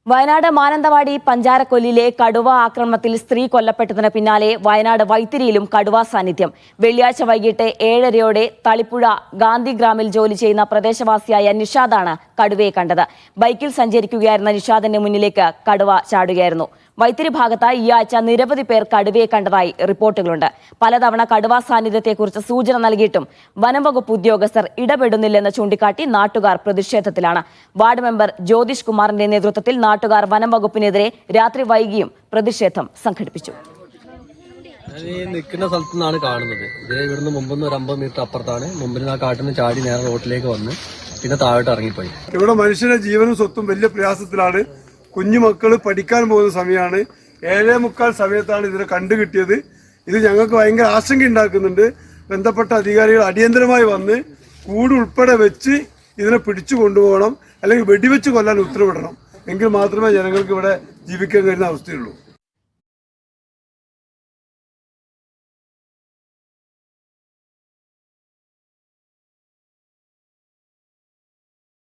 വയനാട് മാനന്തവാടി പഞ്ചാരക്കൊല്ലിയിലെ കടുവ ആക്രമണത്തിൽ സ്ത്രീ കൊല്ലപ്പെട്ടതിന് പിന്നാലെ വയനാട് വൈത്തിരിയിലും കടുവ സാന്നിധ്യം. വെള്ളിയാഴ്ച വൈകിട്ട് 7:30യോടെ തളിപ്പുഴ ഗാന്ധിഗ്രാമിൽ ജോലി ചെയ്യുന്ന പ്രദേശവാസിയായ നിഷാദാണ് കടുവയെ കണ്ടത്. ബൈക്കിൽ സഞ്ചരിക്കുകയായിരുന്ന നിഷാദിന്റെ മുന്നിലേക്ക് കടുവ ചാടുകയായിരുന്നു. വൈത്തിരി ഭാഗത്ത് ഈ ആഴ്ച നിരവധി പേർ കടുവയെ കണ്ടതായി റിപ്പോർട്ടുകളുണ്ട്. പലതവണ കടുവ സാന്നിധ്യത്തെക്കുറിച്ച് സൂചന നൽകിയിട്ടും വനംവകുപ്പ് ഉദ്യോഗസ്ഥർ ഇടപെടുന്നില്ലെന്ന് ചൂണ്ടിക്കാട്ടി നാട്ടുകാർ പ്രതിഷേധത്തിലാണ്. വാർഡ് മെമ്പർ ജ്യോതിഷ് കുമാറിന്റെ നേതൃത്വത്തിൽ നാട്ടുകാർ വനംവകുപ്പിനെതിരെ രാത്രി വൈകിയും പ്രതിഷേധം സംഘടിപ്പിച്ചു. നിൽക്കുന്ന സ്ഥലത്തു നിന്നാണ് കാണുന്നത്. ഇവിടുന്ന് മുമ്പ് ഒരു 50 മീറ്റർ അപ്പുറത്താണ്. മുമ്പിൽ ആ കാട്ടിൽ നിന്ന് ചാടി നേരെ റോട്ടിലേക്ക് വന്ന് പിന്നെ താഴോട്ട് ഇറങ്ങിപ്പോയി. ഇവിടെ മനുഷ്യന്റെ ജീവനും സ്വത്തും വലിയ പ്രയാസത്തിലാണ്. കുഞ്ഞുമക്കൾ പഠിക്കാൻ പോകുന്ന സമയമാണ്. 7:45 സമയത്താണ് ഇതിനെ കണ്ടുകിട്ടിയത്. ഇത് ഞങ്ങൾക്ക് ഭയങ്കര ആശങ്ക ഉണ്ടാക്കുന്നുണ്ട്. ബന്ധപ്പെട്ട അധികാരികൾ അടിയന്തരമായി വന്ന് കൂട് ഉൾപ്പെടെ വെച്ച് ഇതിനെ പിടിച്ചു കൊണ്ടുപോകണം, അല്ലെങ്കിൽ വെടിവെച്ച് കൊല്ലാൻ ഉത്തരവിടണം. എങ്കിൽ മാത്രമേ ജനങ്ങൾക്ക് ഇവിടെ ജീവിക്കാൻ കഴിയുന്ന അവസ്ഥയുള്ളൂ.